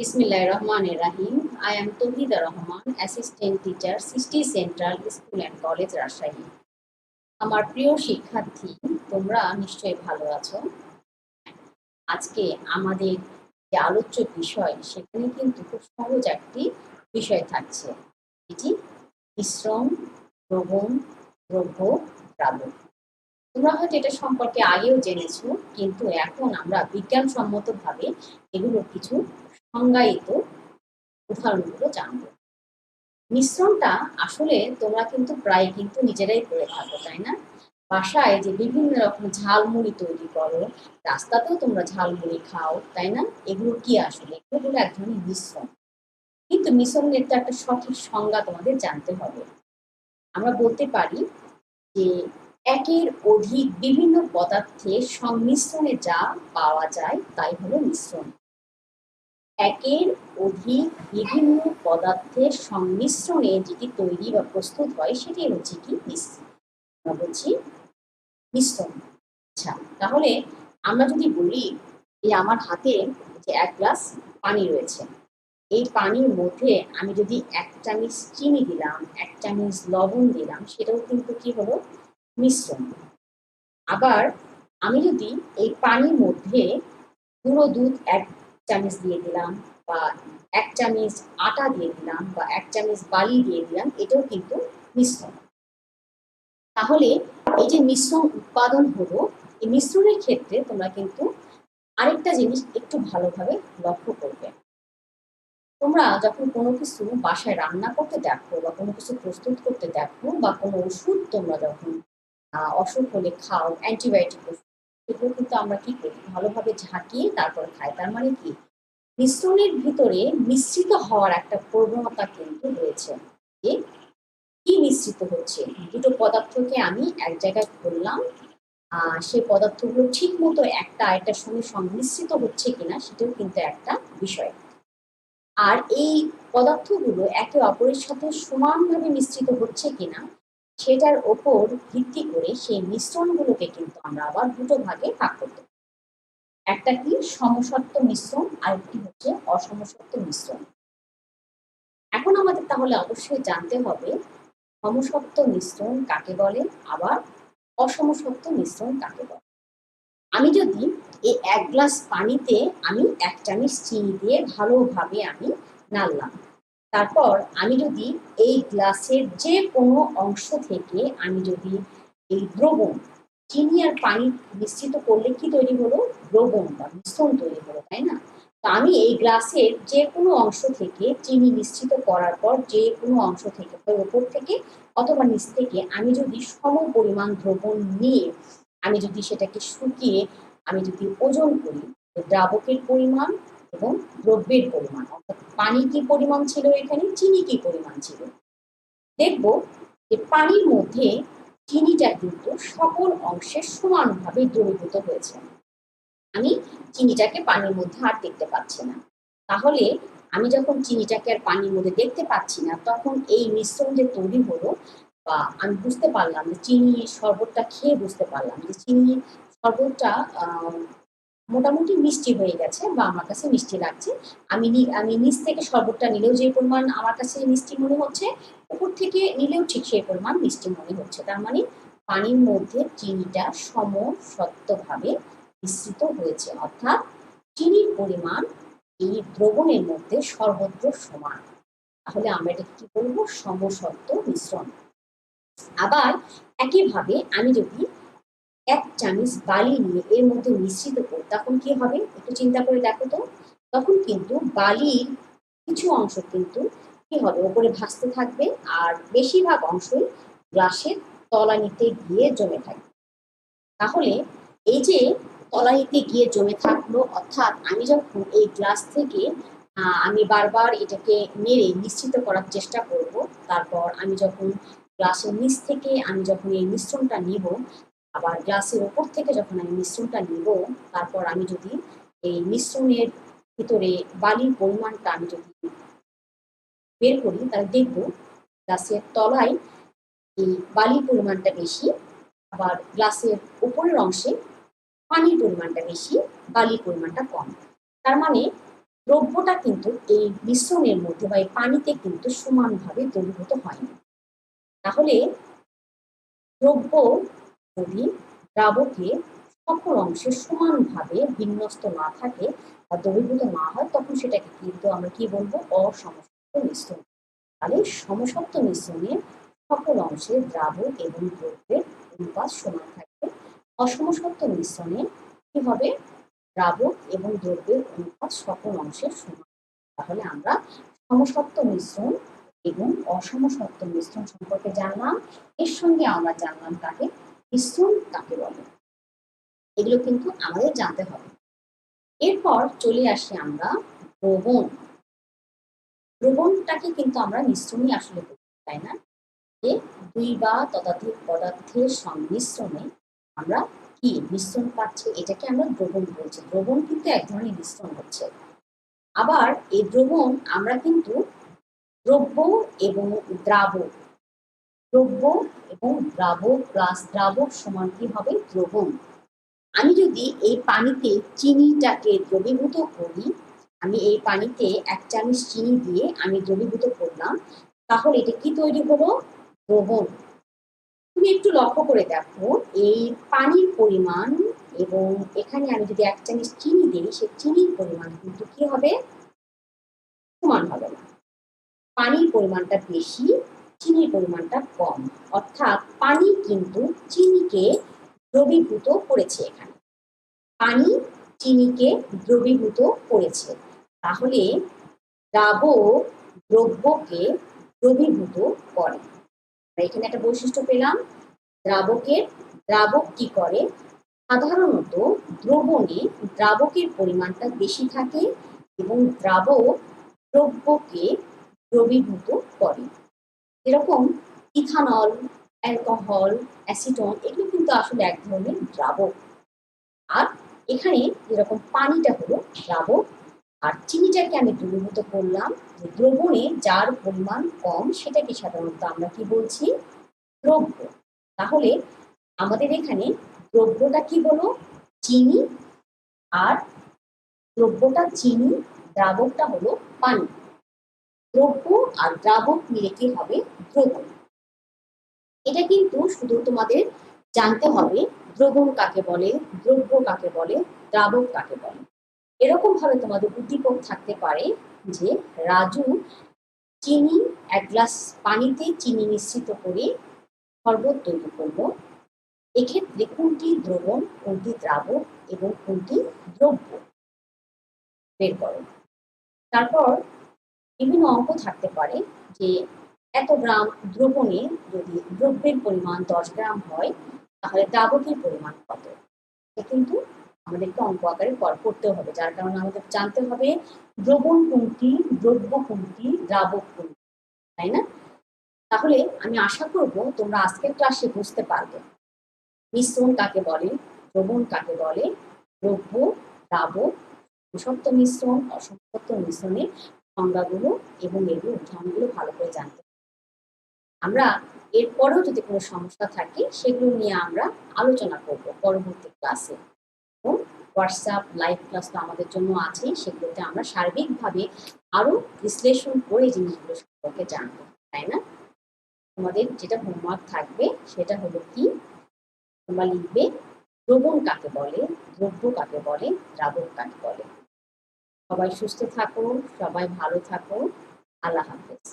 बिस्मिल्लाहिर्रहमानिर्रहीम। I am Tauhida Rahman, assistant teacher, city central school and college, Rajshahi. আমার প্রিয় শিক্ষার্থী, তোমরা নিশ্চয়ই ভালো আছো। আজকে আমাদের যে আলোচ্য বিষয় সেখানে কিন্তু খুব সহজ একটি বিষয় থাকছে, এটি মিশ্রণ, দ্রবণ, দ্রব্য, দ্রাবক। তোমরা হয়তো এটা সম্পর্কে আগেও জেনেছো, কিন্তু এখন আমরা বিজ্ঞানসম্মতভাবে এগুলোর কিছু সংজ্ঞায়িত উদাহরণগুলো জানবো। মিশ্রণটা আসলে তোমরা কিন্তু প্রায় কিন্তু নিজেরাই করে থাকো, তাই না? বাসায় যে বিভিন্ন রকম ঝালমুড়ি তৈরি করো, রাস্তাতেও তোমরা ঝালমুড়ি খাও, তাই না? এগুলো কি আসলে? এগুলো এক ধরনের মিশ্রণ। কিন্তু মিশ্রণের তো একটা সঠিক সংজ্ঞা তোমাদের জানতে হবে। আমরা বলতে পারি যে একের অধিক বিভিন্ন পদার্থের সংমিশ্রণে যা পাওয়া যায় তাই হলো মিশ্রণ। একের অধিক বিভিন্ন পদার্থের সংমিশ্রণে যেটি তৈরি বা প্রস্তুত হয় সেটি হচ্ছে কি মিশ্রণ। আমরা বলছি মিশ্রণ। আচ্ছা, তাহলে আমরা যদি বলি যে আমার হাতে যে এক গ্লাস পানি রয়েছে, এই পানির মধ্যে আমি যদি ১ চামচ চিনি দিলাম, ১ চামচ লবণ দিলাম, সেটাও কিন্তু কি হলো? মিশ্রণ। আবার আমি যদি এই পানির মধ্যে গুঁড়ো দুধ ১ চামচ দিয়ে দিলাম, বা ১ চামচ আটা দিয়ে দিলাম, বা ১ চামচ বালি দিয়ে দিলাম, এটাও কিন্তু মিশ্রণ। তাহলে এই যে মিশ্রণ উৎপাদন হলো, এই মিশ্রণের ক্ষেত্রে তোমরা কিন্তু আরেকটা জিনিস একটু ভালোভাবে লক্ষ্য করবে। তোমরা যখন কোনো কিছু বাসায় রান্না করতে দেখো, বা কোনো কিছু প্রস্তুত করতে দেখো, বা কোনো ওষুধ তোমরা যখন অসুখ হলে খাও, অ্যান্টিবায়োটিক ওষুধ, সেগুলো কিন্তু আমরা কি করি? ভালোভাবে ঝাঁকিয়ে তারপর খাই। তার মানে কি? মিশ্রণের ভিতরে মিশ্রিত হওয়ার একটা প্রবণতা কিন্তু রয়েছে। যে কি মিশ্রিত হচ্ছে? দুটো পদার্থকে আমি এক জায়গায় করলাম, সেই পদার্থগুলো ঠিক মতো একটা আরেকটার সঙ্গে সংমিশ্রিত হচ্ছে কিনা সেটাও কিন্তু একটা বিষয়। আর এই পদার্থগুলো একে অপরের সাথে সমানভাবে মিশ্রিত হচ্ছে কিনা সেটার ওপর ভিত্তি করে সেই মিশ্রণগুলোকে কিন্তু আমরা আবার দুটো ভাগে ভাগ করতে পারি। একটা কি সমসত্ব মিশ্রণ, আর একটি হচ্ছে অসমসত্ব মিশ্রণ। এখন আমাদের তাহলে অবশ্যই জানতে হবে সমসত্ব মিশ্রণ কাকে বলে, আবার অসমসত্ব মিশ্রণ কাকে বলে। আমি যদি এই ১ গ্লাস পানিতে আমি ১ চামচ চিনি দিয়ে ভালোভাবে আমি নাড়লাম, তারপর আমি যদি এই গ্লাসের যে কোনো অংশ থেকে আমি যদি এই দ্রবণ, চিনি আর পানি মিশ্রিত করলে কি তৈরি হলো? দ্রবণ বা মিশ্রণ তৈরি হলো, তাই না? তো আমি এই গ্লাসের যে কোনো অংশ থেকে চিনি মিশ্রিত করার পর যে কোনো অংশ থেকে, ওপর থেকে অথবা নিচ থেকে, আমি যদি সম পরিমাণ দ্রবণ নিয়ে আমি যদি সেটাকে শুকিয়ে আমি যদি ওজন করি, দ্রাবকের পরিমাণ এবং দ্রব্যের পরিমাণ, অর্থাৎ পানি কি পরিমাণ ছিল এখানে, চিনি কি পরিমাণ ছিল, দেখব যে পানির মধ্যে চিনিটা কিন্তু সকল অংশে সমানভাবে দ্রবীভূত হয়েছে। আমি চিনিটাকে পানির মধ্যে আর দেখতে পাচ্ছি না। তাহলে আমি যখন চিনিটাকে আর পানির মধ্যে দেখতে পাচ্ছি না, তখন এই মিশ্রণ যে তৈরি হলো, বা আমি বুঝতে পারলাম যে চিনি শরবতটা খেয়ে বুঝতে পারলাম যে চিনি শরবতটা মোটামুটি মিষ্টি হয়ে গেছে, বা আমার কাছে মিষ্টি লাগছে। আমি নিচ থেকে শরবতটা নিলেও যে পরিমাণ আমার কাছে মিষ্টি মনে হচ্ছে, উপর থেকে নিলেও ঠিক সেই পরিমাণ মিষ্টি মনে হচ্ছে। তার মানে পানির মধ্যে চিনিটা সমসত্বভাবে মিশ্রিত হয়েছে, অর্থাৎ চিনির পরিমাণ এই দ্রবণের মধ্যে সর্বত্র সমান। তাহলে আমরা এটাকে কি বলবো? সমসত্ব মিশ্রণ। আবার একইভাবে আমি যদি ১ চামচ বালি নিয়ে এর মধ্যে মিশ্রিত করি, তখন কি হবে? একটু চিন্তা করে দেখো তো। তখন কিন্তু বালির কিছু অংশ কিন্তু কি হবে? ওপরে ভাসতে থাকবে, আর বেশিরভাগ অংশই গ্লাসের তলানিতে গিয়ে জমে থাকবে। তাহলে এই যে তলানিতে গিয়ে জমে থাকলো, অর্থাৎ আমি যখন এই গ্লাস থেকে আমি বারবার এটাকে নেড়ে মিশ্রিত করার চেষ্টা করব, তারপর আমি যখন গ্লাসের নিচ থেকে আমি যখন এই মিশ্রণটা নিব, আবার গ্লাসের ওপর থেকে যখন আমি মিশ্রণটা নিব, তারপর আমি যদি এই মিশ্রণের ভিতরে বালির পরিমাণটা আমি যদি বের করি, তাহলে দেখব গ্লাসের তলায় এই বালির পরিমাণটা বেশি, আবার গ্লাসের উপরের অংশে পানির পরিমাণটা বেশি, বালির পরিমাণটা কম। তার মানে দ্রব্যটা কিন্তু এই মিশ্রণের মধ্যে বা এই পানিতে কিন্তু সমানভাবে দ্রবীভূত হয়নি। তাহলে দ্রব্য যদি দ্রাবকে সকল অংশে সমানভাবে বিন্যস্ত না থাকে বা দ্রবীভূত না হয়, তখন সেটাকে কিন্তু আমরা কি বলবো? অসমসত্ব মিশ্রণ। তাহলে সমসত্ব মিশ্রণে সকল অংশে দ্রাবক এবং দ্রব্যের অনুপাত সমান থাকবে। অসমসত্ব মিশ্রণে কি হবে? দ্রাবক এবং দ্রব্যের অনুপাত সকল অংশের সমান। তাহলে আমরা সমসত্ব মিশ্রণ এবং অসমসত্ব মিশ্রণ সম্পর্কে জানলাম। এর সঙ্গে আমরা জানলাম কাকে মিশ্রণ কাকে বলে, এগুলো কিন্তু আমাদের জানতে হবে। এরপর চলে আসি আমরা দ্রবণ। দ্রবণটাকে কিন্তু আমরা মিশ্রণই আসলে বলতে চাই না, যে দুই বা ততোধিক পদার্থের সংমিশ্রণে আমরা কি মিশ্রণ পাচ্ছি, এটাকে আমরা দ্রবণ বলছি। দ্রবণ কিন্তু এক ধরনের মিশ্রণ হচ্ছে। আবার এই দ্রবণ আমরা কিন্তু দ্রব্য এবং দ্রাবক, দ্রব্য এবং দ্রাবক প্লাস দ্রাবক সমান কি হবে? দ্রবণ। আমি যদি এই পানিতে চিনিটাকে দ্রবীভূত করি, আমি এই পানিতে 1 চামচ চিনি দিয়ে আমি দ্রবীভূত করলাম, তাহলে এটা কি তৈরি হলো? দ্রবণ। তুমি একটু লক্ষ্য করে দেখো, এই পানির পরিমাণ এবং এখানে আমি যদি 1 চামচ চিনি দিই, সেই চিনির পরিমাণ কিন্তু কি হবে? সমান হবে না। পানির পরিমাণটা বেশি, চিনির পরিমাণটা কম। অর্থাৎ পানি কিন্তু চিনিকে দ্রবীভূত করেছে। এখানে পানি চিনিকে দ্রবীভূত করেছে। তাহলে দ্রাবক দ্রব্যকে দ্রবীভূত করে। এখানে একটা বৈশিষ্ট্য পেলাম, দ্রাবক কি করে? সাধারণত দ্রবণে দ্রাবকের পরিমাণটা বেশি থাকে এবং দ্রাবক দ্রব্যকে দ্রবীভূত করে। যেরকম ইথানল, অ্যালকোহল, অ্যাসিটন, এগুলো কিন্তু আসলে এক ধরনের দ্রাবক। আর এখানে যেরকম পানিটা হলো দ্রাবক, আর চিনিটাকে আমি দ্রবীভূত করলাম। যে দ্রবণে যার পরিমাণ কম সেটাকে সাধারণত আমরা কি বলছি? দ্রব্য। তাহলে আমাদের এখানে দ্রব্যটা কি হলো? চিনি। আর দ্রব্যটা চিনি, দ্রাবকটা হলো পানি। দ্রব্য আর দ্রাবক মিলে কি হবে? দ্রবণ। এটা কিন্তু শুধু তোমাদের জানতে হবে দ্রবণ কাকে বলে, দ্রব্য কাকে বলে, দ্রাবক কাকে বলে। এরকম ভাবে তোমাদের উদ্দীপক থাকতে পারে যে রাজু চিনি 1 গ্লাস পানিতে চিনি মিশ্রিত করে শরবত তৈরি করলো। এক্ষেত্রে কোনটি দ্রবণ, কোনটি দ্রাবক এবং কোনটি দ্রব্য বের করো। তারপর বিভিন্ন অঙ্ক থাকতে পারে যে এত গ্রাম দ্রবণে যদি দ্রব্যের পরিমাণ 10 গ্রাম হয়, তাহলে দ্রাবকের পরিমাণ কত? এটা কিন্তু আমাদেরকে অঙ্ক আকারে করতে হবে, যার কারণে আমাদের জানতে হবে দ্রবণ কোনটি, দ্রব্য কোনটি, দ্রাবক কোনটি, তাই না? তাহলে আমি আশা করব তোমরা আজকের ক্লাসে বুঝতে পারবে মিশ্রণ কাকে বলে, দ্রবণ কাকে বলে, দ্রব্য, দ্রাবক, সমসত্ব মিশ্রণ, অসমসত্ব মিশ্রণের সংজ্ঞাগুলো এবং এগুলো উদাহরণগুলো ভালো করে জানতে। আমরা এরপরেও যদি কোনো সমস্যা থাকে সেগুলো নিয়ে আমরা আলোচনা করব পরবর্তী ক্লাসে। এবং হোয়াটসঅ্যাপ লাইভ ক্লাস তো আমাদের জন্য আছেই, সেগুলোতে আমরা সার্বিকভাবে আরো বিশ্লেষণ করে জিনিসগুলো সম্পর্কে জানবো, তাই না? তোমাদের যেটা হোমওয়ার্ক থাকবে সেটা হলো কি, তোমরা লিখবে দ্রবণ কাকে বলে, দ্রব্য কাকে বলে, দ্রাবক কাকে বলে। সবাই সুস্থ থাকো, সবাই ভালো থাকো। আল্লাহ হাফেজ।